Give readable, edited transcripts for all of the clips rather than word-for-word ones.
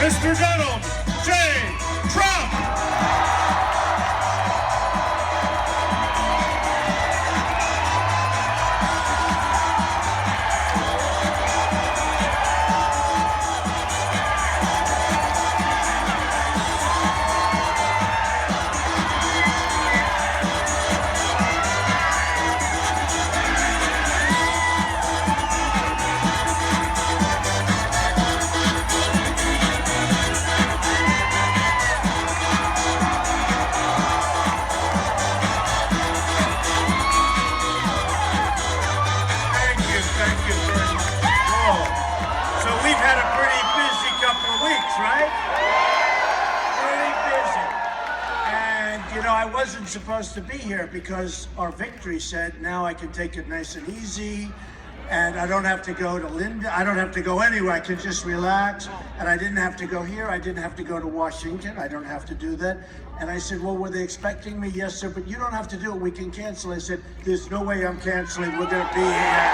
Mr. Donald J. Trump. I wasn't supposed to be here because our victory said now I can take it nice and easy and I don't have to go to Lynden. I don't have to go anywhere. I can just relax. And I didn't have to go here. I didn't have to go to Washington. I don't have to do that. And I said, well, were they expecting me? Yes, sir, but you don't have to do it. We can cancel. I said, there's no way I'm canceling. We're going to be here.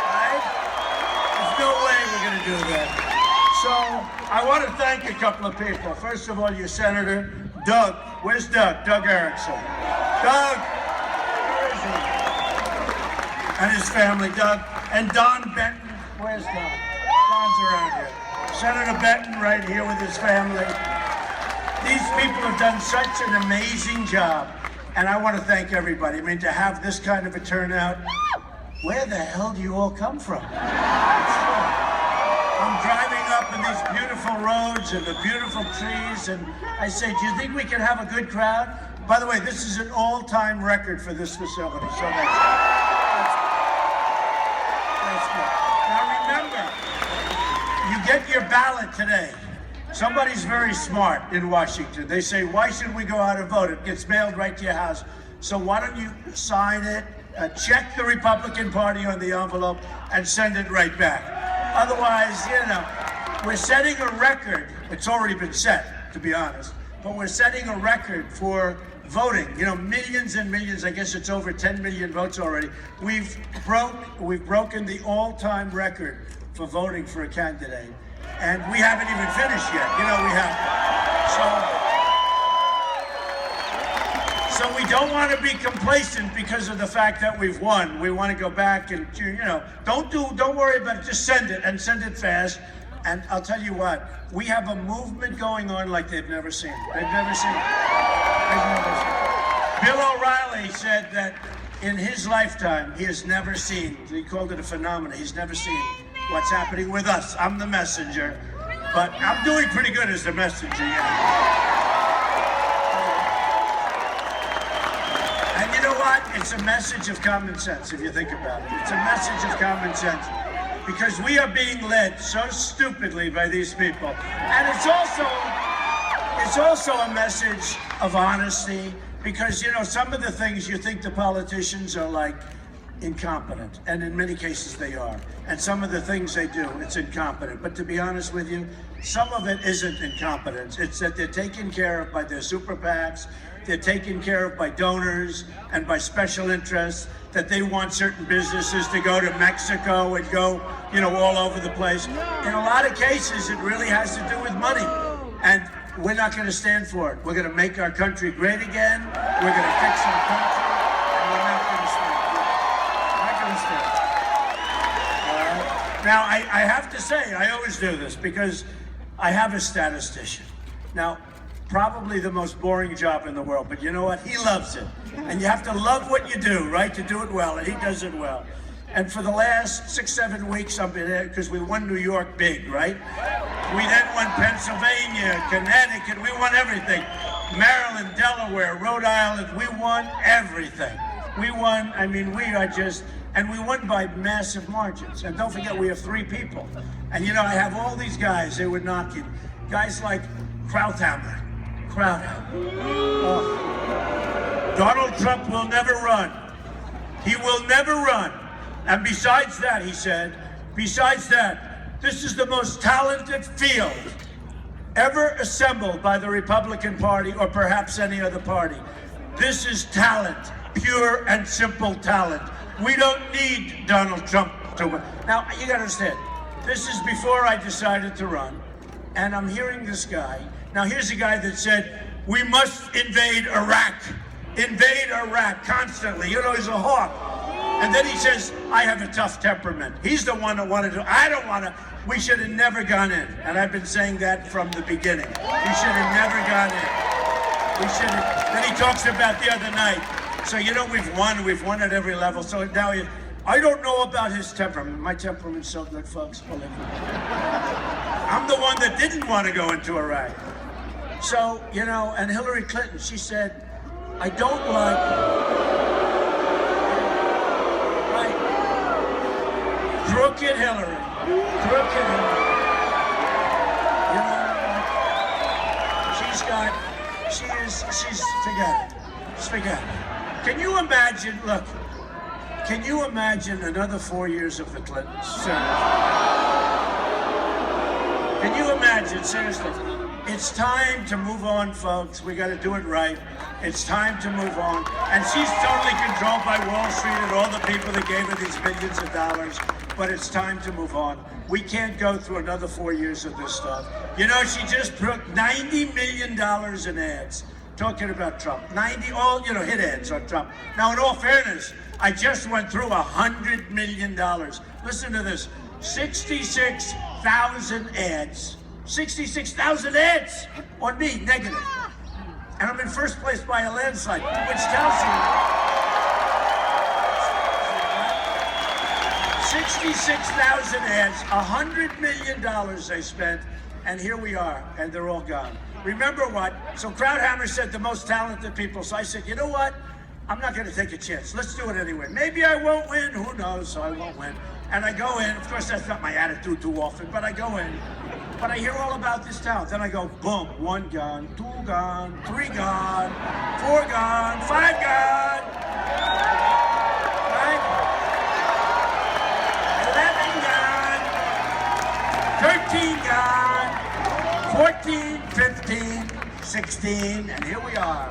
Right? There's no way we're going to do that. So I want to thank a couple of people. First of all, your Senator, Doug. Where's Doug? Doug Erickson. Doug. Where is he? And his family, Doug. And Don Benton. Where's Don? Don's around here. Senator Benton right here with his family. These people have done such an amazing job. And I want to thank everybody. I mean, to have this kind of a turnout, where the hell do you all come from? I'm driving up in these beautiful roads and the beautiful trees, and I say, do you think we can have a good crowd? By the way, this is an all-time record for this facility, so that's good. Now remember, you get your ballot today. Somebody's very smart in Washington. They say, why should we go out and vote? It gets mailed right to your house. So why don't you sign it, check the Republican Party on the envelope, and send it right back. Otherwise, you know, we're setting a record. It's already been set, to be honest. But we're setting a record for voting. You know, millions and millions. I guess it's over 10 million votes already. We've broken the all-time record for voting for a candidate, and we haven't even finished yet. You know, we have. So we don't want to be complacent because of the fact that we've won. We want to go back and, you know, don't worry about it. Just send it, and send it fast. And I'll tell you what, we have a movement going on like they've never seen. They've never seen. Bill O'Reilly said that in his lifetime, he has never seen, he called it a phenomenon, he's never seen what's happening with us. I'm the messenger, but I'm doing pretty good as the messenger, yeah. And you know what? It's a message of common sense, if you think about it. It's a message of common sense. Because we are being led so stupidly by these people. And it's also a message of honesty. Because, you know, some of the things you think the politicians are like incompetent. And in many cases they are. And some of the things they do, it's incompetent. But to be honest with you, some of it isn't incompetence. It's that they're taken care of by their super PACs. They're taken care of by donors and by special interests, that they want certain businesses to go to Mexico and go, you know, all over the place. In a lot of cases, it really has to do with money. And we're not going to stand for it. We're going to make our country great again. We're going to fix our country. And we're not going to stand for it. Not going to stand. All right? Now, I have to say, I always do this because I have a statistician. Now, probably the most boring job in the world, but you know what? He loves it. And you have to love what you do, right? To do it well, and he does it well. And for the last 6-7 weeks, I've been there because we won New York big, right? We then won Pennsylvania, Connecticut, we won everything. Maryland, Delaware, Rhode Island, we won everything. We won, I mean, we are just, and we won by massive margins. And don't forget, we have 3 people. And you know, I have all these guys, they were knocking. Guys like Krauthammer. Oh. Donald Trump will never run. He will never run. And besides that, he said, besides that, this is the most talented field ever assembled by the Republican Party or perhaps any other party. This is talent, pure and simple talent. We don't need Donald Trump to win. Now, you gotta understand, This is before I decided to run. And I'm hearing this guy. Now, here's a guy that said, we must invade Iraq. Invade Iraq constantly. You know, he's a hawk. And then he says, I have a tough temperament. He's the one that wanted to. I don't want to. We should have never gone in. And I've been saying that from the beginning. We should have never gone in. We should have. Then he talks about the other night. So, you know, we've won at every level. So now I don't know about his temperament. My temperament's so good, folks. Believe me. I'm the one that didn't want to go into Iraq. So, you know, and Hillary Clinton, she said, I don't like... Right. Crooked Hillary. Crooked Hillary. You know, she's, forget it. Just forget it. Can you imagine, look, can you imagine another 4 years of the Clintons? Seriously. Can you imagine, seriously? It's time to move on, folks. We got to do it right. It's time to move on. And she's totally controlled by Wall Street and all the people that gave her these millions of dollars. But it's time to move on. We can't go through another 4 years of this stuff. You know, she just put $90 million in ads talking about Trump. 90, all, you know, hit ads on Trump. Now, in all fairness, I just went through $100 million. Listen to this. 66,000 ads. 66,000 ads on me, negative. And I'm in first place by a landslide, which tells you 66,000 ads, $100 million they spent, and here we are, and they're all gone. Remember what? So Krauthammer said the most talented people, so I said, you know what? I'm not going to take a chance. Let's do it anyway. Maybe I won't win. Who knows? So I won't win. And I go in. Of course, that's not my attitude too often, but I go in. But I hear all about this talent. Then I go, boom, 1 gone, 2 gone, 3 gone, 4 gone, 5 gone. Right? 11 gone, 13 gone, 14, 15, 16, and here we are.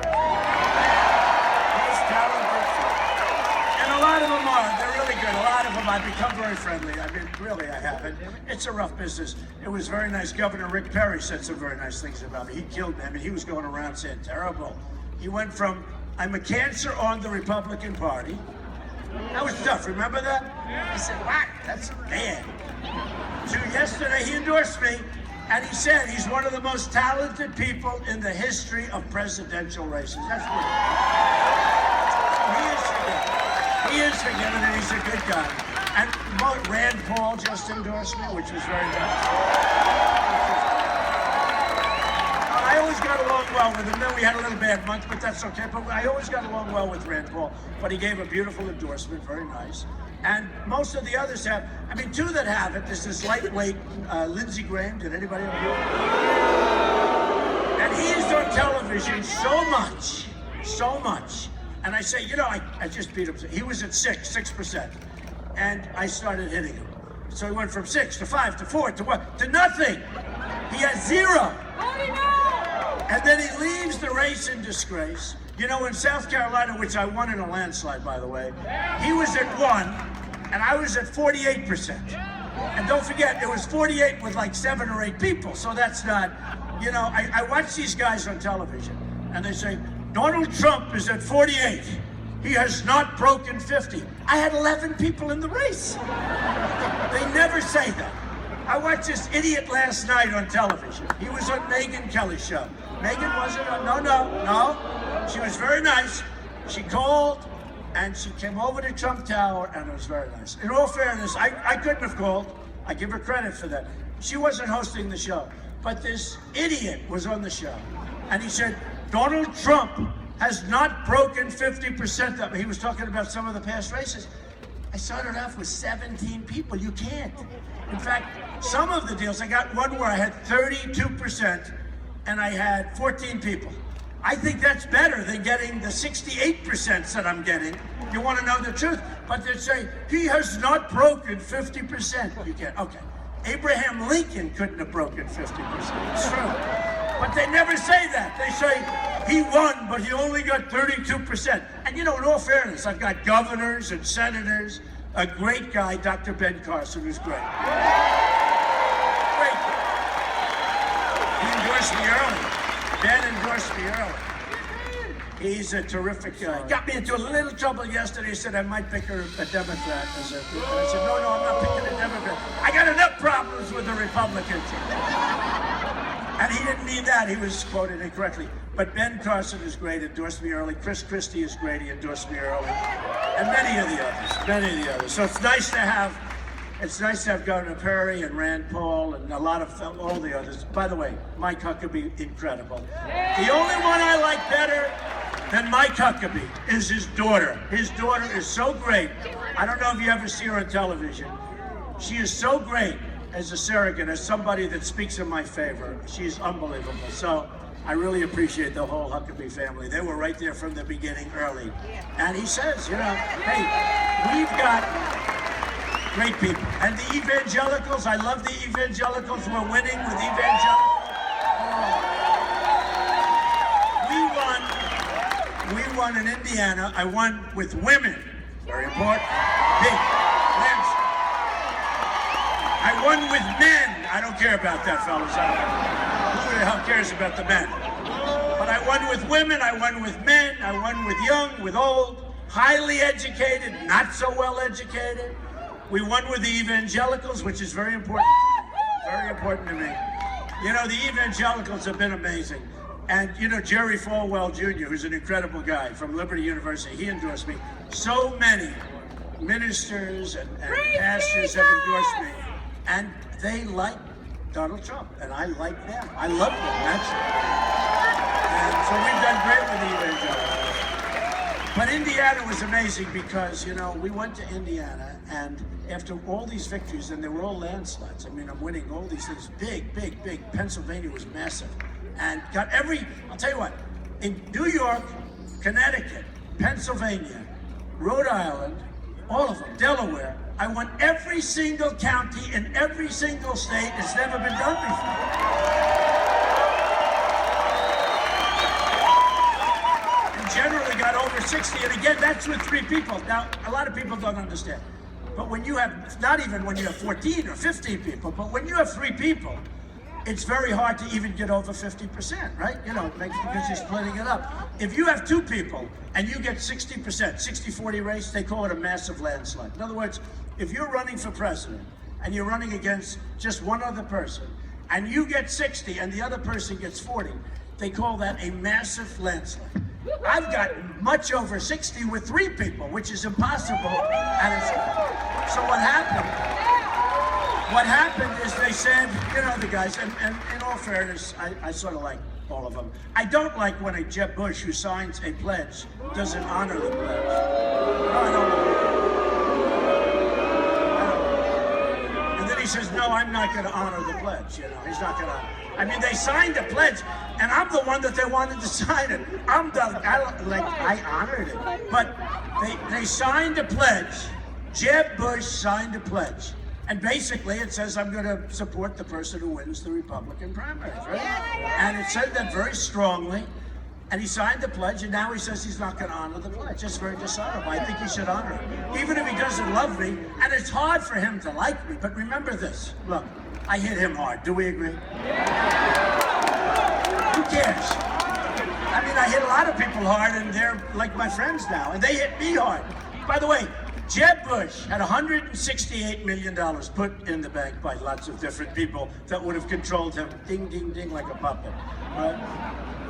Most talented. And a lot of them are. They're really good. A lot of them I've become very friendly. I mean, really, I haven't. It's a rough business. It was very nice. Governor Rick Perry said some very nice things about me. He killed me. I mean, he was going around saying terrible. He went from, I'm a cancer on the Republican Party. That was tough. Remember that? I said, what? That's bad. So yesterday he endorsed me, and he said he's one of the most talented people in the history of presidential races. That's what he is forgiven. He is forgiven, and he's a good guy. And Rand Paul just endorsed me, which was very nice. I always got along well with him. Then we had a little bad month, but that's okay. But I always got along well with Rand Paul. But he gave a beautiful endorsement, very nice. And most of the others have, I mean, 2 that have it. There's this lightweight Lindsey Graham. Did anybody ever hear of him? And he's on television so much. And I say, you know, I just beat him. He was at 6%. And I started hitting him. So he went from 6 to 5 to 4 to 1 to nothing. He has 0. And then he leaves the race in disgrace. You know, in South Carolina, which I won in a landslide, by the way, he was at 1, and I was at 48%. And don't forget, it was 48 with like 7 or 8 people. So that's not, you know, I watch these guys on television, and they say, Donald Trump is at 48. He has not broken 50. I had 11 people in the race. They never say that. I watched this idiot last night on television. He was on Megyn Kelly's show. Megyn wasn't on, no. She was very nice. She called, and she came over to Trump Tower, and it was very nice. In all fairness, I couldn't have called. I give her credit for that. She wasn't hosting the show, but this idiot was on the show, and he said, Donald Trump has not broken 50% of it. He was talking about some of the past races. I started off with 17 people. You can't. In fact, some of the deals, I got one where I had 32% and I had 14 people. I think that's better than getting the 68% that I'm getting. You want to know the truth? But they say, he has not broken 50%. You can't. Okay. Abraham Lincoln couldn't have broken 50%. It's true. But they never say that. They say, he won, but he only got 32%. And you know, in all fairness, I've got governors and senators, a great guy, Dr. Ben Carson, who's great. endorsed me early. Ben endorsed me early. He's a terrific guy. Got me into a little trouble yesterday. He said I might pick a Democrat. I said, no, I'm not picking a Democrat. I got enough problems with the Republicans. And he didn't mean that. He was quoted incorrectly. But Ben Carson is great, endorsed me early. Chris Christie is great, he endorsed me early. And many of the others. So it's nice to have Governor Perry and Rand Paul and a lot of all the others. By the way, Mike Huckabee, incredible. The only one I like better than Mike Huckabee is his daughter. His daughter is so great. I don't know if you ever see her on television. She is so great as a surrogate, as somebody that speaks in my favor. She's unbelievable. So I really appreciate the whole Huckabee family. They were right there from the beginning early. And he says, hey, we've got great people. And the evangelicals, I love the evangelicals. We're winning with evangelicals. We won in Indiana. I won with women. Very important. Big landslide. I won with men. I don't care about that, fellas. Who the hell cares about the men? But I won with women. I won with men. I won with young, with old, highly educated, not so well educated. We won with the evangelicals, which is very important to me. Very important to me. The evangelicals have been amazing. And, Jerry Falwell Jr., who's an incredible guy from Liberty University, he endorsed me. So many ministers and pastors have endorsed me. And they like Donald Trump, and I like them. I love them, and so we've done great with the evangelicals. But Indiana was amazing because, we went to Indiana, and after all these victories, and they were all landslides. I mean, I'm winning all these things. Big. Pennsylvania was massive. And I'll tell you what, in New York, Connecticut, Pennsylvania, Rhode Island, all of them, Delaware, I won every single county in every single state. It's never been done before. And generally got over 60, and again, that's with 3 people. Now, a lot of people don't understand. But when you have, not even when you have 14 or 15 people, but when you have 3 people, it's very hard to even get over 50%, right? Because you're splitting it up. If you have 2 people and you get 60%, 60-40 race, they call it a massive landslide. In other words, if you're running for president and you're running against just one other person and you get 60 and the other person gets 40, they call that a massive landslide. I've gotten much over 60 with 3 people, which is impossible. And so what happened is they said, the guys, and in all fairness, I sort of like all of them. I don't like when a Jeb Bush who signs a pledge doesn't honor the pledge. No, I don't. And then he says, no, I'm not going to honor the pledge. He's not going to. I mean, they signed a pledge, and I'm the one that they wanted to sign it. I honored it. But they signed a pledge. Jeb Bush signed a pledge. And basically it says I'm going to support the person who wins the Republican primaries, right? And it said that very strongly. And he signed the pledge, and now he says he's not going to honor the pledge. It's very dishonorable. I think he should honor it, even if he doesn't love me. And it's hard for him to like me. But remember this. Look, I hit him hard. Do we agree? Who cares? I mean, I hit a lot of people hard, and they're like my friends now. And they hit me hard. By the way, Jeb Bush had $168 million put in the bank by lots of different people that would have controlled him, ding, ding, ding, like a puppet, right?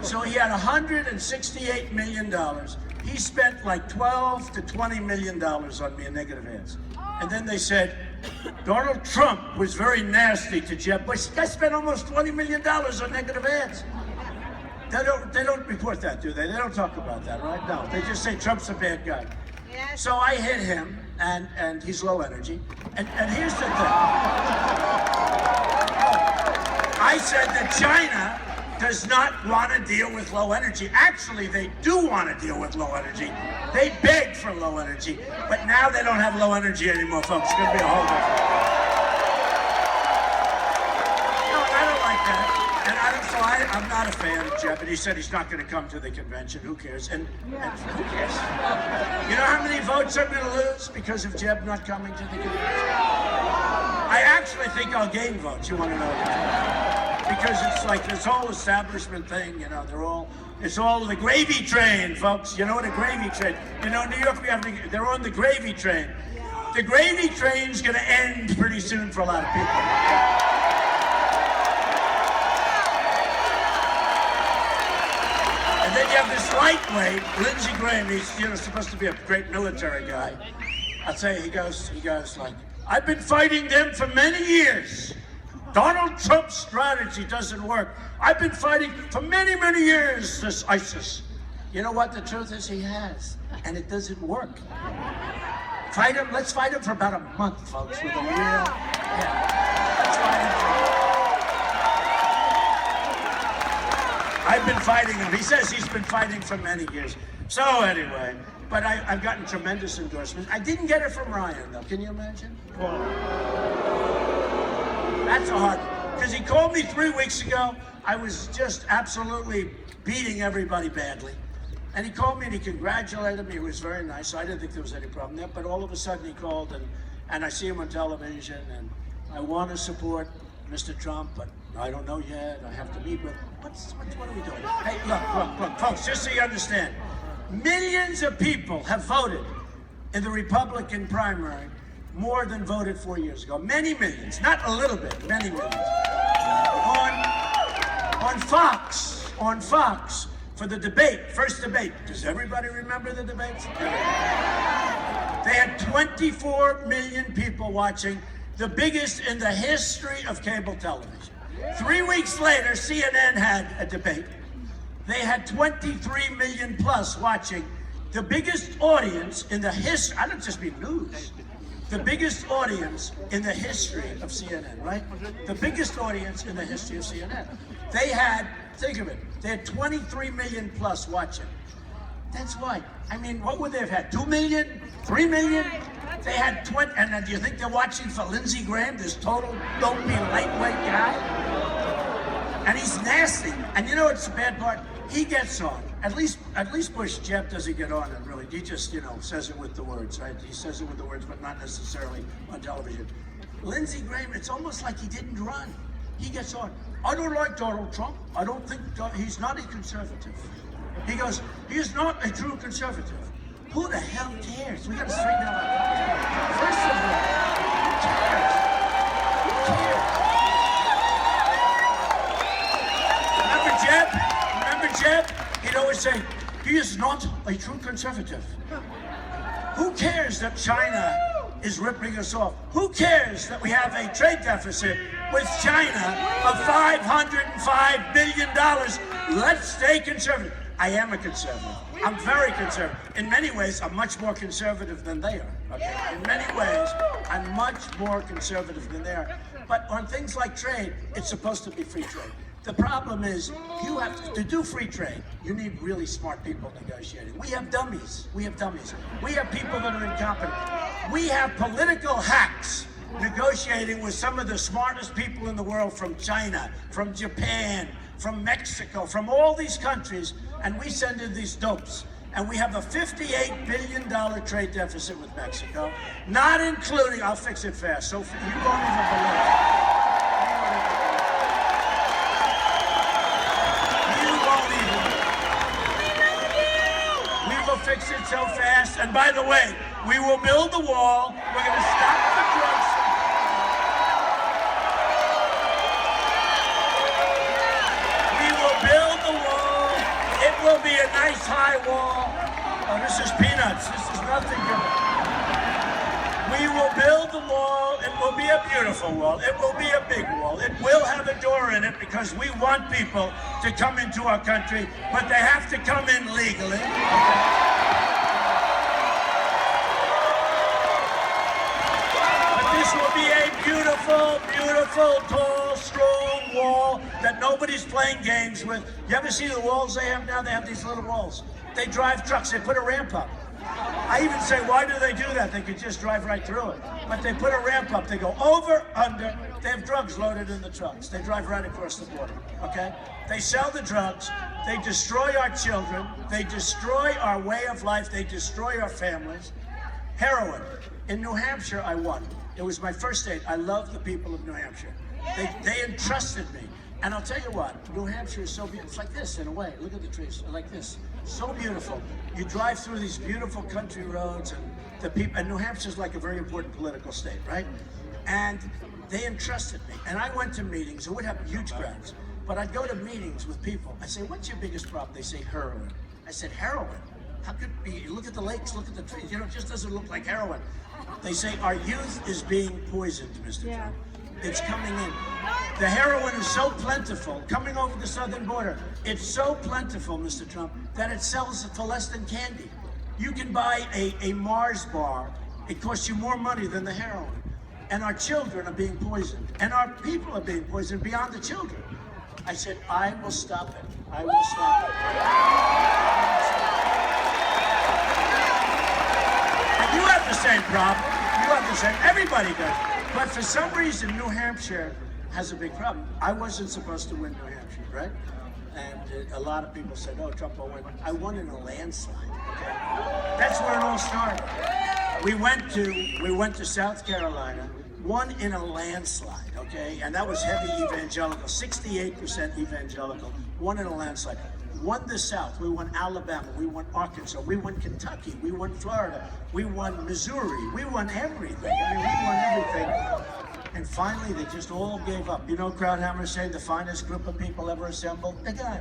So he had $168 million. He spent like $12 to $20 million on me in negative ads. And then they said, Donald Trump was very nasty to Jeb Bush. This guy spent almost $20 million on negative ads. They don't report that, do they? They don't talk about that, right? No, they just say Trump's a bad guy. So I hit him, and he's low energy. And here's the thing. I said that China does not want to deal with low energy. Actually, they do want to deal with low energy. They beg for low energy, but now they don't have low energy anymore, folks. It's going to be a whole different. No, I don't like that. And I'm not a fan of Jeb, and he said he's not going to come to the convention. Who cares? And who cares? You know how many votes I'm going to lose because of Jeb not coming to the convention? I actually think I'll gain votes. You want to know? because it's like this whole establishment thing, you know, it's all the gravy train, folks. You know what a gravy train? You know, in New York, they're on the gravy train. The gravy train's gonna end pretty soon for a lot of people. And then you have this lightweight, Lindsey Graham. He's, you know, supposed to be a great military guy. I'll tell you, he goes like, I've been fighting them for many years. Donald Trump's strategy doesn't work. I've been fighting for many, many years this ISIS. You know what the truth is? He has, and it doesn't work. Fight him. Let's fight him for about a month, folks, with a real. Yeah. Let's fight him. I've been fighting him. He says he's been fighting for many years. So anyway, but I've gotten tremendous endorsement. I didn't get it from Ryan, though. Can you imagine? Well, that's a hard one. Because he called me 3 weeks ago. I was just absolutely beating everybody badly. And he called me and he congratulated me. It was very nice. So I didn't think there was any problem there. But all of a sudden he called and I see him on television and I want to support Mr. Trump, but I don't know yet. I have to meet with him. What are we doing? Hey, look, folks, just so you understand. Millions of people have voted in the Republican primary more than voted 4 years ago. Many millions, not a little bit, many millions. On Fox, for the debate, first debate. Does everybody remember the debates? They had 24 million people watching, the biggest in the history of cable television. 3 weeks later, CNN had a debate. They had 23 million plus watching, the biggest audience in the history, I don't just mean news, the biggest audience in the history of CNN, right? The biggest audience in the history of CNN. They had, think of it, they had 23 million plus watching. That's why. I mean, what would they have had? 2 million? 3 million? They had 20, and then do you think they're watching for Lindsey Graham, this total dopey, lightweight guy? And he's nasty. And you know what's the bad part? He gets on. At least Bush Jeb doesn't get on it, really. He just, you know, says it with the words, right? He says it with the words, but not necessarily on television. Lindsey Graham, it's almost like he didn't run. He gets on. I don't like Donald Trump. I don't think, he's not a conservative. He goes, he is not a true conservative. Who the hell cares? We got to straighten out our First of all, who cares? Remember Jeb? He'd always say, he is not a true conservative. Who cares that China is ripping us off? Who cares that we have a trade deficit with China of $505 billion? Let's stay conservative. I am a conservative. I'm very conservative. In many ways, I'm much more conservative than they are. Okay? In many ways, I'm much more conservative than they are. But on things like trade, it's supposed to be free trade. The problem is, you have to do free trade. You need really smart people negotiating. We have dummies. We have people that are incompetent. We have political hacks negotiating with some of the smartest people in the world from China, from Japan, from Mexico, from all these countries, and we send in these dopes. And we have a $58 billion trade deficit with Mexico, not including, I'll fix it fast, so you won't even believe it. Fix it so fast, and by the way, we will build the wall. We're going to stop the drugs. We will build the wall. It will be a nice high wall. Oh, this is peanuts. This is nothing good. We will build the wall. It will be a beautiful wall. It will be a big wall. It will have a door in it because we want people to come into our country, but they have to come in legally. Okay? This will be a beautiful, beautiful, tall, strong wall that nobody's playing games with. You ever see the walls they have now? They have these little walls. They drive trucks. They put a ramp up. I even say, why do they do that? They could just drive right through it. But they put a ramp up. They go over, under. They have drugs loaded in the trucks. They drive right across the border, okay? They sell the drugs. They destroy our children. They destroy our way of life. They destroy our families. Heroin. In New Hampshire, I won. It was my first state. I love the people of New Hampshire. They entrusted me. And I'll tell you what, New Hampshire is so beautiful. It's like this in a way. Look at the trees, like this. So beautiful. You drive through these beautiful country roads, and the people. And New Hampshire's like a very important political state, right? And they entrusted me, and I went to meetings. It would have huge crowds, but I'd go to meetings with people. I say, "What's your biggest problem?" They say, "Heroin." I said, "Heroin? How could it be? Look at the lakes, look at the trees. You know, it just doesn't look like heroin." They say, "Our youth is being poisoned, Mr. Trump. It's coming in. The heroin is so plentiful, coming over the southern border. It's so plentiful, Mr. Trump, that it sells for less than candy. You can buy a Mars bar. It costs you more money than the heroin. And our children are being poisoned. And our people are being poisoned beyond the children." I said, "I will stop it. I will stop it." And you have the same problem. You have the same, everybody does. But for some reason, New Hampshire has a big problem. I wasn't supposed to win New Hampshire, right? And a lot of people said, "Oh, Trump will win." I won in a landslide, okay? That's where it all started. We went to South Carolina, won in a landslide, okay? And that was heavy evangelical, 68% evangelical, won in a landslide. Won the South, we won Alabama, we won Arkansas, we won Kentucky, we won Florida, we won Missouri, we won everything. I mean, we won everything. And finally, they just all gave up. You know, Krauthammer saying the finest group of people ever assembled? They're gone.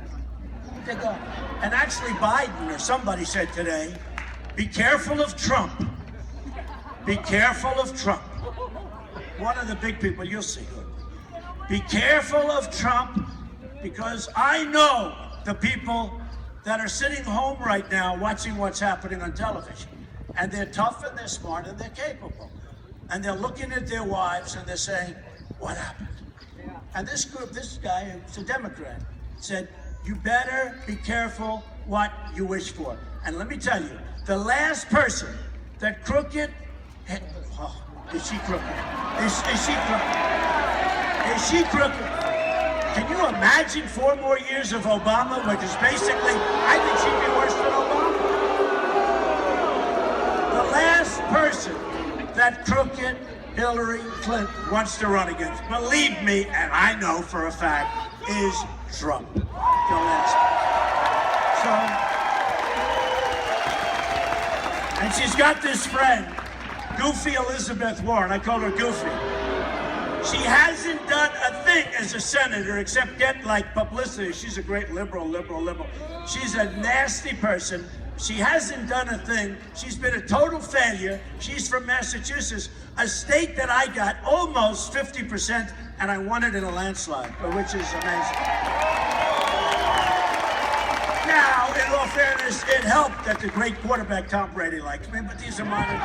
They're gone. And actually, Biden or somebody said today, "Be careful of Trump. Be careful of Trump." One of the big people, you'll see. Be careful of Trump, because I know the people that are sitting home right now watching what's happening on television. And they're tough and they're smart and they're capable. And they're looking at their wives and they're saying, "What happened?" And this group, this guy, who's a Democrat, said, "You better be careful what you wish for." And let me tell you, the last person that crooked, oh, is she crooked? Is she crooked? Is she crooked? Can you imagine 4 more years of Obama, which is basically, I think she'd be worse than Obama. The last person that crooked Hillary Clinton wants to run against, believe me, and I know for a fact, is Trump. The last person. So, and she's got this friend, Goofy Elizabeth Warren. I call her Goofy. She hasn't done a thing as a senator except get like publicity. She's a great liberal. She's a nasty person. She hasn't done a thing. She's been a total failure. She's from Massachusetts, a state that I got almost 50%, and I won it in a landslide, which is amazing. Now, in all fairness, it helped that the great quarterback Tom Brady likes me, but these are modern.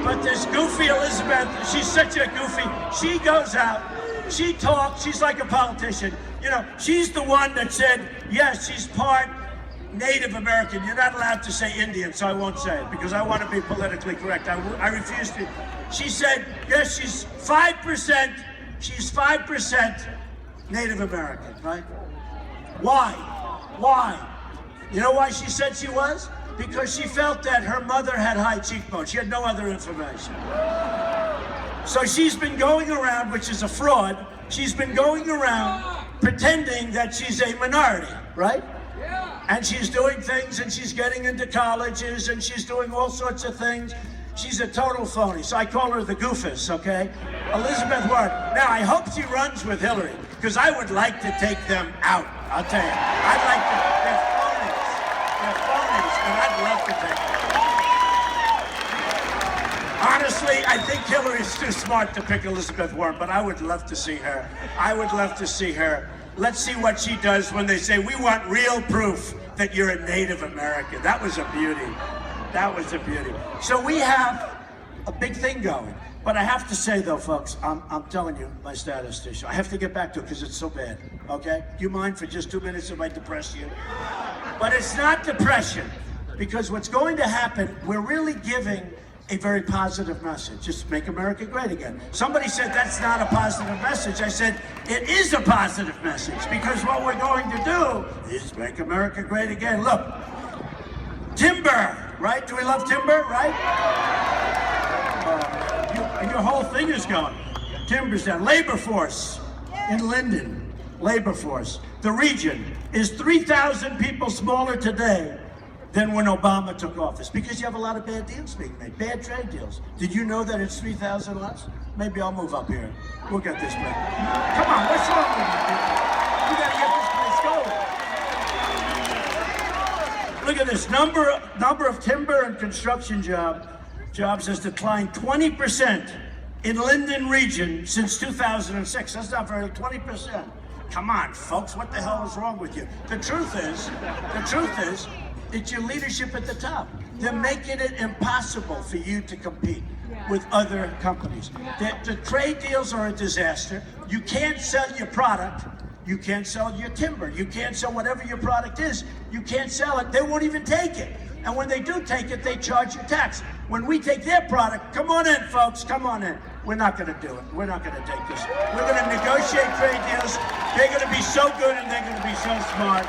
But this Goofy Elizabeth, she's such a goofy. She goes out, she talks, she's like a politician. You know, she's the one that said, yes, she's part Native American. You're not allowed to say Indian, so I won't say it because I want to be politically correct. I refuse to. She said, yes, she's 5%. She's 5% Native American, right? Why? Why? You know why she said she was? Because she felt that her mother had high cheekbones. She had no other information. So she's been going around, which is a fraud, she's been going around pretending that she's a minority, right? Yeah. And she's doing things, and she's getting into colleges, and she's doing all sorts of things. She's a total phony. So I call her the Goofus, okay? Elizabeth Warren. Now, I hope she runs with Hillary, because I would like to take them out. I'll tell you. I'd like to. They're phonies, and I'd love to take them. Honestly, I think Hillary's too smart to pick Elizabeth Warren, but I would love to see her. I would love to see her. Let's see what she does when they say, we want real proof that you're a Native American. That was a beauty. That was a beauty. So we have a big thing going. But I have to say, though, folks, I'm telling you my status issue. I have to get back to it because it's so bad, okay? Do you mind for just 2 minutes if I depress you? But it's not depression, because what's going to happen, we're really giving a very positive message. Just make America great again. Somebody said that's not a positive message. I said, it is a positive message, because what we're going to do is make America great again. Look, timber, right? Do we love timber, right? Your whole thing is going. Timber's down. Labor force. in Lynden, labor force. The region is 3,000 people smaller today than when Obama took office, because you have a lot of bad deals being made, bad trade deals. Did you know that it's 3,000 less? Maybe I'll move up here. We'll get this back. Come on, what's wrong with you people? We gotta get this place going. Look at this, number of timber and construction jobs has declined 20% in Lynden region since 2006. That's not very, 20%. Come on, folks, what the hell is wrong with you? The truth is, it's your leadership at the top. They're making it impossible for you to compete with other companies. The trade deals are a disaster. You can't sell your product. You can't sell your timber. You can't sell whatever your product is. You can't sell it. They won't even take it. And when they do take it, they charge you tax. When we take their product, come on in, folks, come on in. We're not going to do it. We're not going to take this. We're going to negotiate trade deals. They're going to be so good and they're going to be so smart.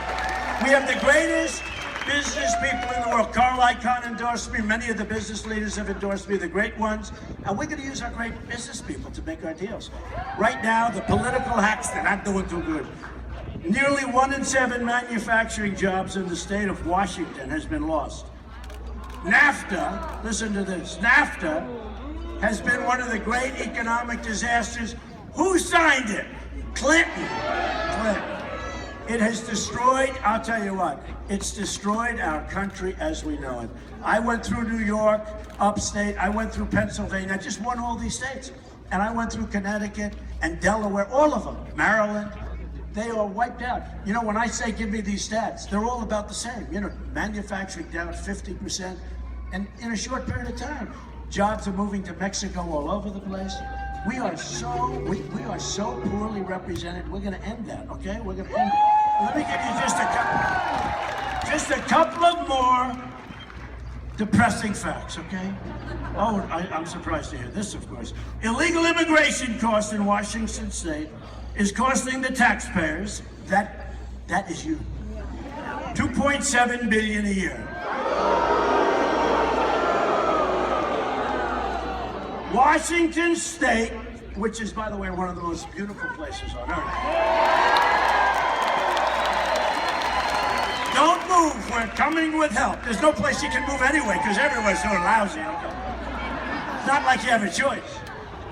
We have the greatest business people in the world. Carl Icahn endorsed me. Many of the business leaders have endorsed me, the great ones. And we're going to use our great business people to make our deals. Right now, the political hacks, they're not doing too good. Nearly 1 in 7 manufacturing jobs in the state of Washington has been lost. NAFTA, listen to this, NAFTA has been one of the great economic disasters. Who signed it? Clinton. It has destroyed, I'll tell you what, it's destroyed our country as we know it. I went through New York, upstate, I went through Pennsylvania, I just won all these states. And I went through Connecticut and Delaware, all of them, Maryland. They are wiped out. You know, when I say give me these stats, they're all about the same. You know, manufacturing down 50%, and in a short period of time, jobs are moving to Mexico all over the place. We are so poorly represented. We're going to end that, okay? We're going to end it. Let me give you just a couple of more depressing facts, okay? Oh, I'm surprised to hear this, of course. Illegal immigration cost in Washington State is costing the taxpayers, that is you, $2.7 billion a year. Washington State, which is, by the way, one of the most beautiful places on earth. Don't move, we're coming with help. There's no place you can move anyway, because everyone's doing lousy. It's not like you have a choice,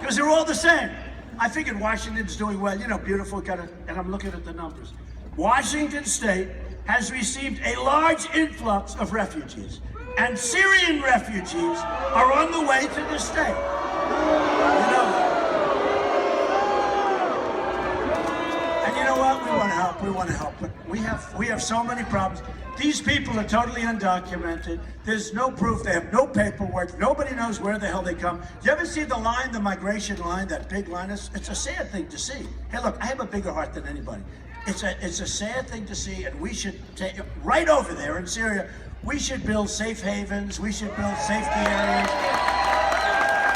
because they're all the same. I figured Washington's doing well, you know, beautiful, and I'm looking at the numbers. Washington State has received a large influx of refugees, and Syrian refugees are on the way to the state. You know that. And you know what? We want to help, but we have so many problems. These people are totally undocumented. There's no proof. They have no paperwork. Nobody knows where the hell they come. Do you ever see the line, the migration line, that big line? It's a sad thing to see. Hey, look, I have a bigger heart than anybody. It's a sad thing to see, and we should take right over there in Syria. We should build safe havens. We should build safety areas.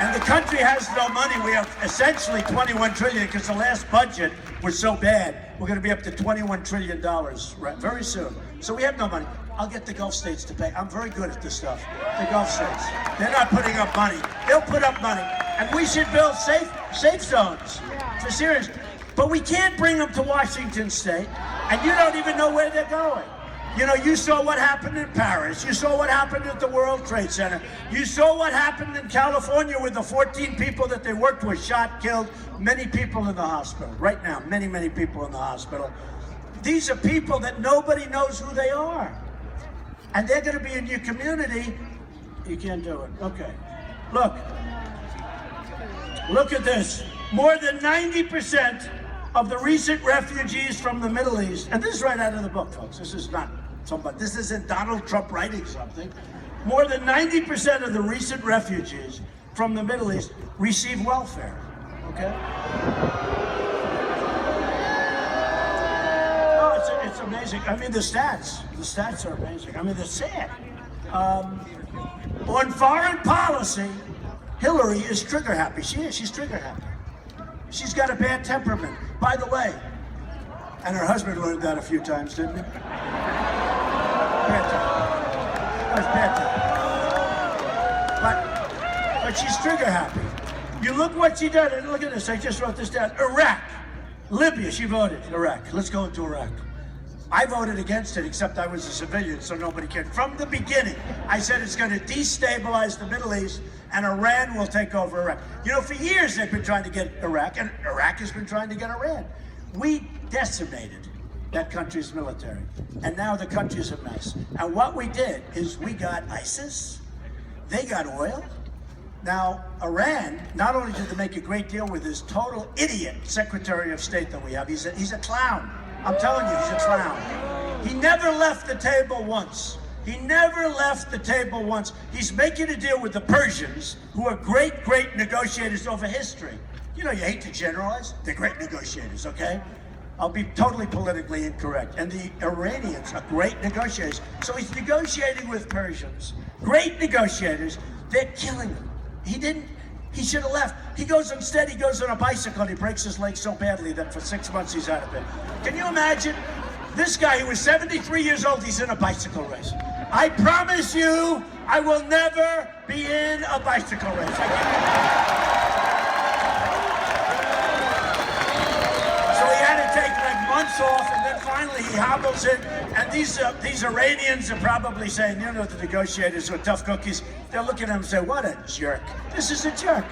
And the country has no money. We have essentially $21 trillion because the last budget was so bad. We're going to be up to $21 trillion very soon. So we have no money. I'll get the Gulf states to pay. I'm very good at this stuff. The Gulf states. They're not putting up money. They'll put up money. And we should build safe zones for Syrians. But we can't bring them to Washington State, and you don't even know where they're going. You know, you saw what happened in Paris. You saw what happened at the World Trade Center. You saw what happened in California with the 14 people that they worked with shot, killed, many people in the hospital. Right now, many, many people in the hospital. These are people that nobody knows who they are. And they're going to be in your community. You can't do it. Okay. Look at this. More than 90% of the recent refugees from the Middle East, and this is right out of the book, folks. This is not somebody, this isn't Donald Trump writing something. More than 90% of the recent refugees from the Middle East receive welfare, okay? Oh, it's amazing. I mean, the stats are amazing. I mean, they're sad. On foreign policy, Hillary is trigger happy. She's trigger happy. She's got a bad temperament. By the way, and her husband learned that a few times, didn't he? Bad temperament. That's bad temperament. But she's trigger happy. You look what she did, and look at this, I just wrote this down. Iraq. Libya, she voted. Iraq. Let's go into Iraq. I voted against it, except I was a civilian, so nobody cared. From the beginning, I said it's going to destabilize the Middle East, and Iran will take over Iraq. You know, for years they've been trying to get Iraq, and Iraq has been trying to get Iran. We decimated that country's military, and now the country's a mess. And what we did is we got ISIS, they got oil. Now, Iran, not only did they make a great deal with this total idiot Secretary of State that we have, he's a clown. I'm telling you, he's a clown. He never left the table once. He never left the table once. He's making a deal with the Persians, who are great, great negotiators over history. You know, you hate to generalize. They're great negotiators, okay? I'll be totally politically incorrect. And the Iranians are great negotiators. So he's negotiating with Persians. Great negotiators. They're killing him. He should have left. He goes on a bicycle and he breaks his leg so badly that for 6 months he's out of it. Can you imagine? This guy who was 73 years old, he's in a bicycle race. I promise you, I will never be in a bicycle race. So he had to take like months off, and then finally he hobbles in. And these Iranians are probably saying, you know, the negotiators are tough cookies. They're looking at him and say, what a jerk. This is a jerk.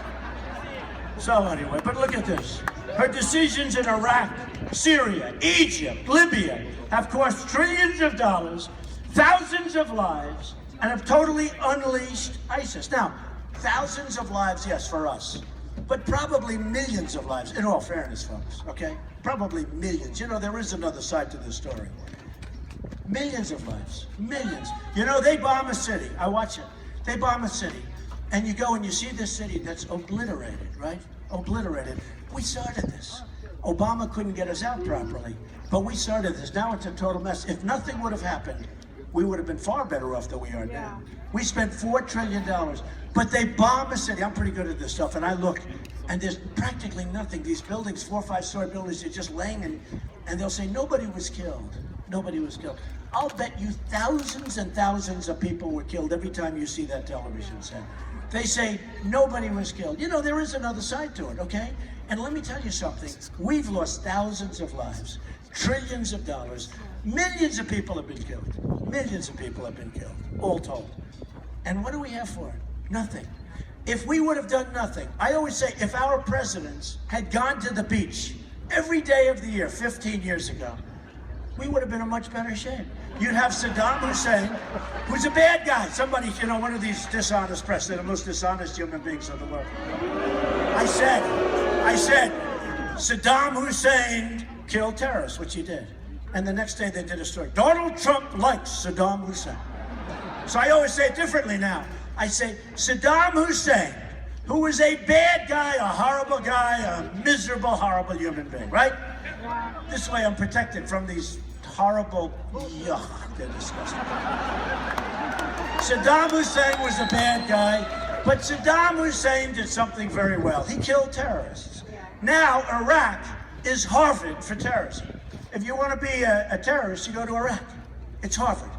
So anyway, but look at this. Her decisions in Iraq, Syria, Egypt, Libya have cost trillions of dollars, thousands of lives, and have totally unleashed ISIS. Now, thousands of lives, yes, for us, but probably millions of lives, in all fairness, folks, okay? Probably millions. You know, there is another side to this story. Millions of lives, millions. You know, they bomb a city. I watch it. They bomb a city, and you go and you see this city that's obliterated, right? Obliterated. We started this. Obama couldn't get us out properly, but we started this. Now it's a total mess. If nothing would have happened, we would have been far better off than we are now. We spent $4 trillion, but they bomb a city. I'm pretty good at this stuff, and I look, and there's practically nothing. These buildings, 4 or 5 story buildings, are just laying, and they'll say, nobody was killed. Nobody was killed. I'll bet you thousands and thousands of people were killed every time you see that television set. They say, nobody was killed. You know, there is another side to it, okay? And let me tell you something. We've lost thousands of lives, trillions of dollars. Millions of people have been killed. Millions of people have been killed, all told. And what do we have for it? Nothing. If we would have done nothing, I always say, if our presidents had gone to the beach every day of the year 15 years ago, we would have been in much better shape. You'd have Saddam Hussein, who's a bad guy. Somebody, you know, one of these dishonest press, they're the most dishonest human beings in the world. I said, Saddam Hussein killed terrorists, which he did. And the next day they did a story. Donald Trump likes Saddam Hussein. So I always say it differently now. I say, Saddam Hussein, who was a bad guy, a horrible guy, a miserable, horrible human being, right? This way I'm protected from these horrible, yuck, they're disgusting. Saddam Hussein was a bad guy, but Saddam Hussein did something very well. He killed terrorists. Now Iraq is Harvard for terrorism. If you want to be a terrorist, you go to Iraq. It's Harvard.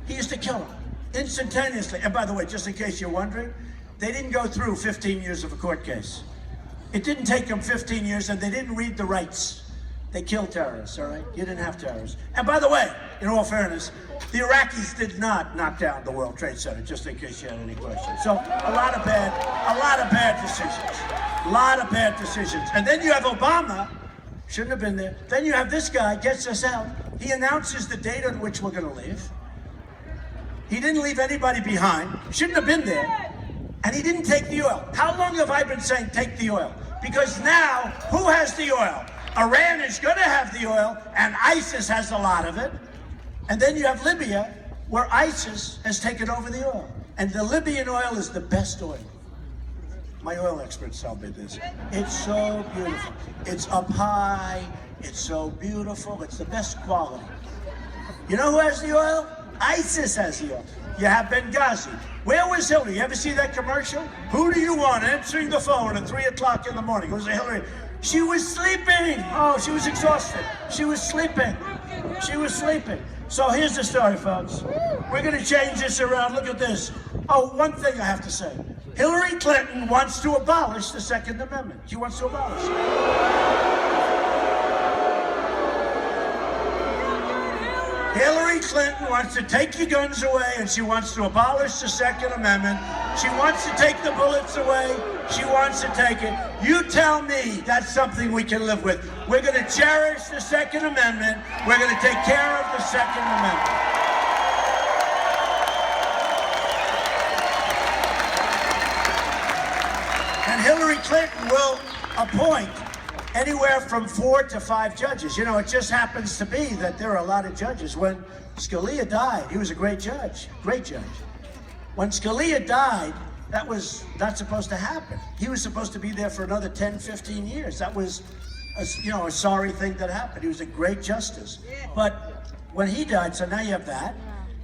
He used to kill them instantaneously. And by the way, just in case you're wondering, they didn't go through 15 years of a court case. It didn't take them 15 years, and they didn't read the rights. They killed terrorists, all right? You didn't have terrorists. And by the way, in all fairness, the Iraqis did not knock down the World Trade Center, just in case you had any questions. So a lot of bad decisions. A lot of bad decisions. And then you have Obama, shouldn't have been there. Then you have this guy, gets us out. He announces the date on which we're gonna leave. He didn't leave anybody behind, shouldn't have been there. And he didn't take the oil. How long have I been saying take the oil? Because now, who has the oil? Iran is going to have the oil, and ISIS has a lot of it. And then you have Libya, where ISIS has taken over the oil. And the Libyan oil is the best oil. My oil experts tell me this. It's so beautiful. It's up high. It's so beautiful. It's the best quality. You know who has the oil? ISIS has the oil. You have Benghazi. Where was Hillary? You ever see that commercial? Who do you want answering the phone at 3 o'clock in the morning? It was Hillary. She was sleeping. Oh, she was exhausted. She was sleeping. She was sleeping. So here's the story, folks. We're going to change this around. Look at this. Oh, one thing I have to say. Hillary Clinton wants to abolish the Second Amendment. She wants to abolish it. Clinton wants to take your guns away, and she wants to abolish the Second Amendment. She wants to take the bullets away. She wants to take it. You tell me that's something we can live with. We're going to cherish the Second Amendment. We're going to take care of the Second Amendment. And Hillary Clinton will appoint anywhere from 4 to 5 judges. You know, it just happens to be that there are a lot of judges. When Scalia died, he was a great judge, great judge. When Scalia died, that was not supposed to happen. He was supposed to be there for another 10, 15 years. That was, a sorry thing that happened. He was a great justice. But when he died, so now you have that.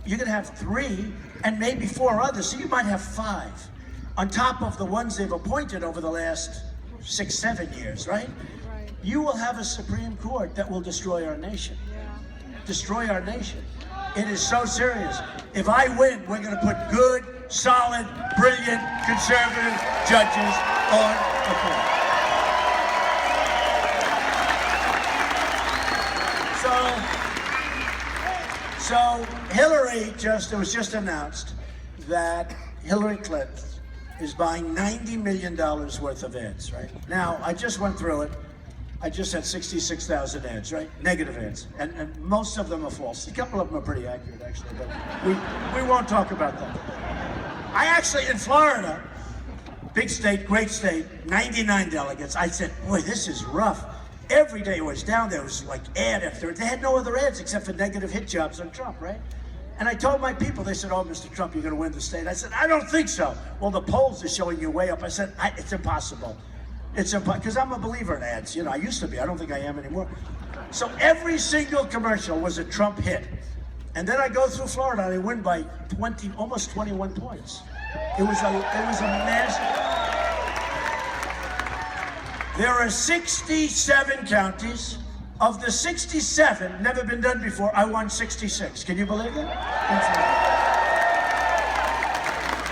You're gonna have 3 and maybe 4 others, so you might have 5 on top of the ones they've appointed over the last 6, 7 years, right? You will have a Supreme Court that will destroy our nation. Destroy our nation. It is so serious. If I win, we're going to put good, solid, brilliant, conservative judges on the court. So Hillary it was just announced that Hillary Clinton is buying $90 million worth of ads, right? Now, I just went through it. I just had 66,000 ads, right? Negative ads. And most of them are false. A couple of them are pretty accurate, actually, but we won't talk about that. I actually, in Florida, big state, great state, 99 delegates, I said, boy, this is rough. Every day I was down there, it was like ad after. They had no other ads except for negative hit jobs on Trump, right? And I told my people, they said, oh, Mr. Trump, you're going to win the state. I said, I don't think so. Well, the polls are showing you way up. I said, it's impossible. It's impossible, because I'm a believer in ads. You know, I used to be. I don't think I am anymore. So every single commercial was a Trump hit. And then I go through Florida, and I win by almost 21 points. It was a massive. There are 67 counties. Of the 67, never been done before, I won 66. Can you believe that?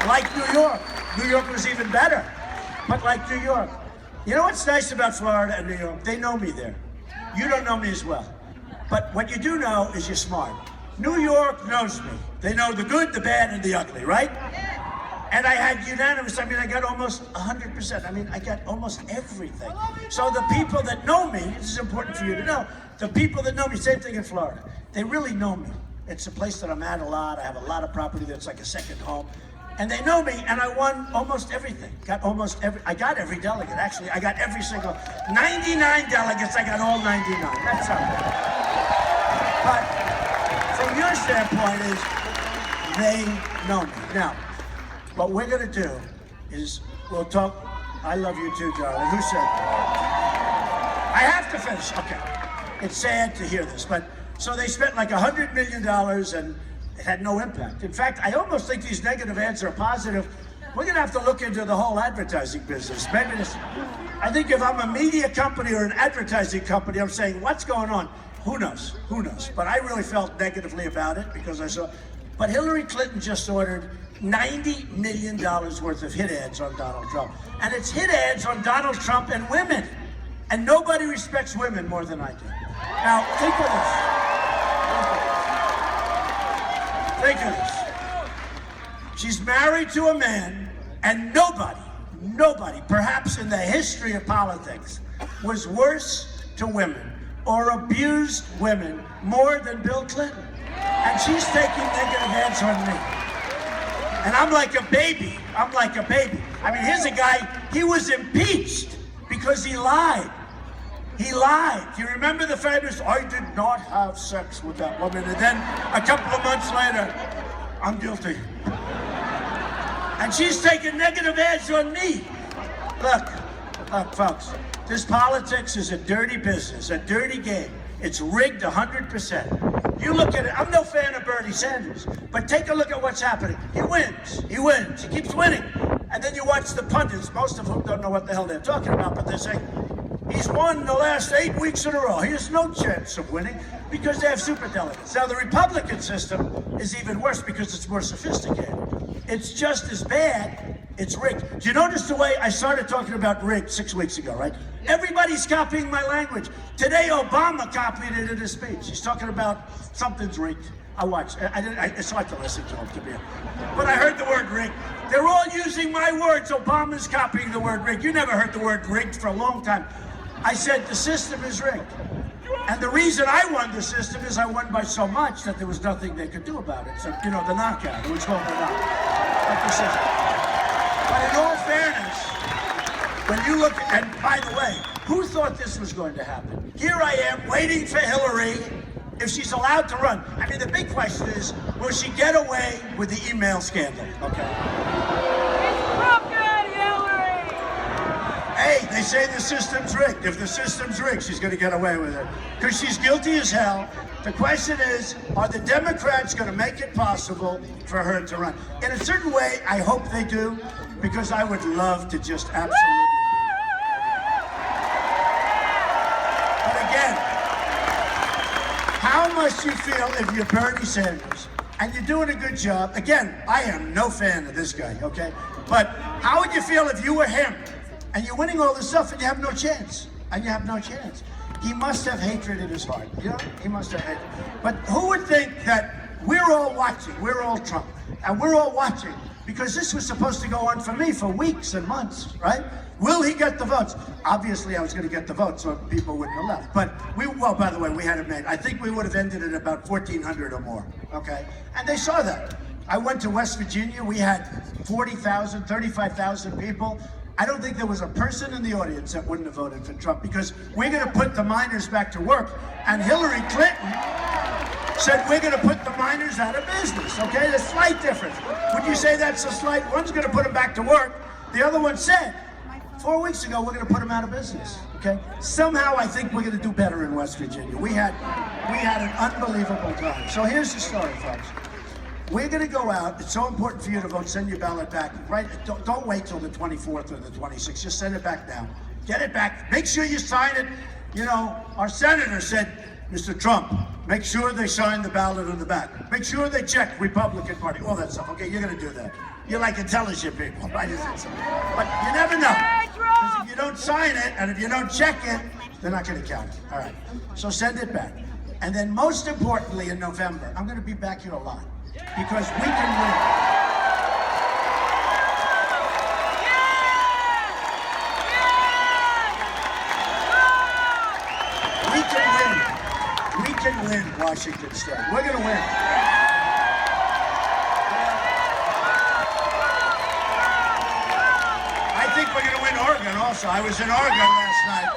Like New York. New York was even better. But like New York. You know what's nice about Florida and New York? They know me there. You don't know me as well. But what you do know is you're smart. New York knows me. They know the good, the bad, and the ugly, right? And I had unanimous, I got almost 100%. I got almost everything. So the people that know me, this is important for you to know, the people that know me, same thing in Florida, they really know me. It's a place that I'm at a lot. I have a lot of property that's like a second home. And they know me, and I won almost everything. I got every delegate, actually. I got every single, 99 delegates, I got all 99. That's how. But from your standpoint is, they know me. Now, what we're going to do is we'll talk. I love you too, darling. Who said that? I have to finish. Okay. It's sad to hear this, but so they spent like $100 million and it had no impact. In fact, I almost think these negative ads are positive. We're going to have to look into the whole advertising business. Maybe this. I think if I'm a media company or an advertising company, I'm saying, what's going on? Who knows? Who knows? But I really felt negatively about it because I saw. But Hillary Clinton just ordered $90 million worth of hit ads on Donald Trump. And it's hit ads on Donald Trump and women. And nobody respects women more than I do. Now, think of this. Think of this. She's married to a man, and nobody, perhaps in the history of politics, was worse to women or abused women more than Bill Clinton. And she's taking negative ads on me. And I'm like a baby. Here's a guy, he was impeached because he lied. He lied. Do you remember the famous, I did not have sex with that woman, and then a couple of months later, I'm guilty. And she's taking negative ads on me. Look, folks, this politics is a dirty business, a dirty game. It's rigged 100%. You look at it, I'm no fan of Bernie Sanders, but take a look at what's happening. He wins, he keeps winning. And then you watch the pundits, most of whom don't know what the hell they're talking about, but they're saying, he's won the last 8 weeks in a row. He has no chance of winning because they have superdelegates. Now, the Republican system is even worse because it's more sophisticated. It's just as bad. It's rigged. Do you notice the way I started talking about rigged 6 weeks ago, right? Everybody's copying my language. Today, Obama copied it in his speech. He's talking about something's rigged. I watched. It's hard to listen to him, to be honest. But I heard the word rigged. They're all using my words. Obama's copying the word rigged. You never heard the word rigged for a long time. I said the system is rigged. And the reason I won the system is I won by so much that there was nothing they could do about it. So, you know, the knockout. It was called the knockout. Like the system. But in all fairness, when you look, and by the way, who thought this was going to happen? Here I am waiting for Hillary, if she's allowed to run. I mean, the big question is, will she get away with the email scandal? Okay. It's crooked, Hillary! Hey, they say the system's rigged. If the system's rigged, she's going to get away with it. Because she's guilty as hell. The question is, are the Democrats going to make it possible for her to run? In a certain way, I hope they do, because I would love to just absolutely. How must you feel if you're Bernie Sanders and you're doing a good job? Again, I am no fan of this guy, okay? But how would you feel if you were him and you're winning all this stuff and you have no chance? And you have no chance. He must have hatred in his heart, you know? He must have hatred. But who would think that we're all watching, we're all Trump, and we're all watching because this was supposed to go on for me for weeks and months, right? Will he get the votes? Obviously, I was going to get the votes, so people wouldn't have left. But well, by the way, we had it made. I think we would have ended at about 1,400 or more, okay? And they saw that. I went to West Virginia. We had 40,000, 35,000 people. I don't think there was a person in the audience that wouldn't have voted for Trump because we're going to put the miners back to work. And Hillary Clinton said we're going to put the miners out of business, okay? There's a slight difference. Would you say that's a slight? One's going to put them back to work. The other one said, 4 weeks ago, we're going to put them out of business, okay? Somehow, I think we're going to do better in West Virginia. We had an unbelievable time. So here's the story, folks. We're going to go out. It's so important for you to vote. Send your ballot back. Right? Don't wait till the 24th or the 26th. Just send it back now. Get it back. Make sure you sign it. You know, our senator said, Mr. Trump, make sure they sign the ballot on the back. Make sure they check Republican Party. All that stuff. Okay, you're going to do that. You're like intelligent people. Right? But you never know. Because if you don't sign it, and if you don't check it, they're not going to count it. All right. So send it back. And then most importantly, in November, I'm going to be back here a lot. Because we can win. We can win. We can win Washington State. We're going to win. I think we're going to win Oregon also. I was in Oregon last night.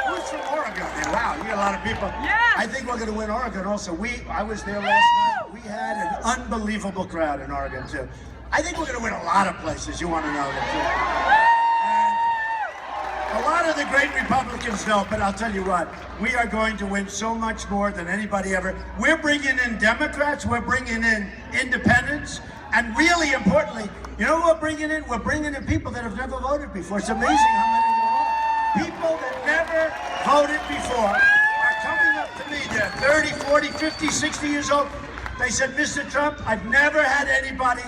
Who's from Oregon? Wow, you got a lot of people. Yeah. I think we're going to win Oregon also. I was there last night. We had an unbelievable crowd in Oregon too. I think we're going to win a lot of places. You want to know that too. And a lot of the great Republicans know, but I'll tell you what, we are going to win so much more than anybody ever. We're bringing in Democrats, we're bringing in independents, and really importantly, you know what we're bringing in? We're bringing in people that have never voted before. It's amazing how many there are. People that never voted before are coming up to me. They're 30, 40, 50, 60 years old. They said, Mr. Trump, I've never had anybody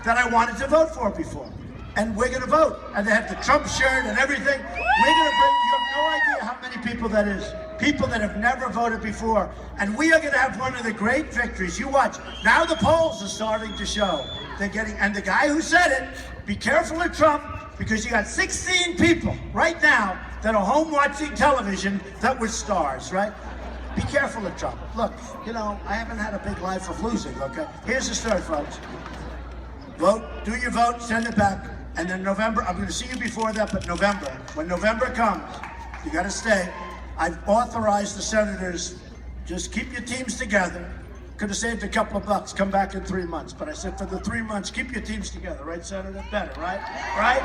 that I wanted to vote for before. And we're going to vote. And they have the Trump shirt and everything. We're going to bring, you have no idea how many people that is. People that have never voted before. And we are going to have one of the great victories. You watch. Now the polls are starting to show. They're getting, and the guy who said it, be careful of Trump, because you got 16 people right now that are home watching television that were stars, right? Be careful of Trump. Look, you know, I haven't had a big life of losing, okay? Here's the story, folks. Vote, do your vote, send it back. And then November, I'm going to see you before that, but November, when November comes, you got to stay. I've authorized the senators, just keep your teams together. Could have saved a couple of bucks, come back in 3 months. But I said for the 3 months, keep your teams together, right, Senator? Better, right? Right?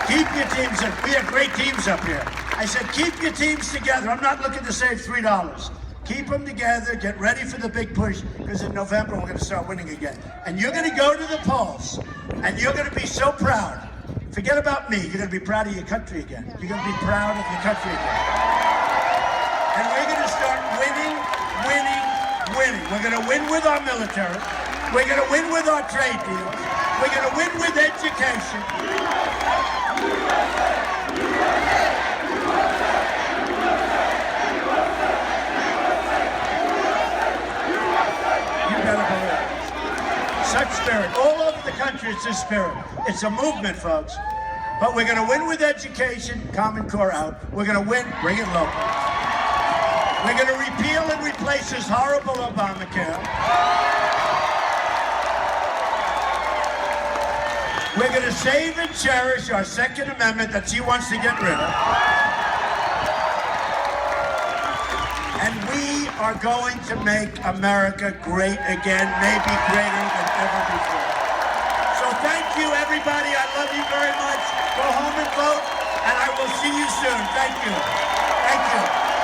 Keep your teams up. We have great teams up here. I said, keep your teams together. I'm not looking to save $3. Keep them together, get ready for the big push, because in November we're going to start winning again. And you're going to go to the polls, and you're going to be so proud. Forget about me. You're going to be proud of your country again. You're going to be proud of your country again. And we're going to start winning, winning, winning. We're going to win with our military. We're going to win with our trade deals. We're going to win with education. it's a spirit. It's a movement, folks. But we're going to win with education, Common Core out. We're going to win, bring it local. We're going to repeal and replace this horrible Obamacare. We're going to save and cherish our Second Amendment that she wants to get rid of. And we are going to make America great again, maybe greater than ever before. So thank you, everybody. I love you very much. Go home and vote, and I will see you soon. Thank you. Thank you.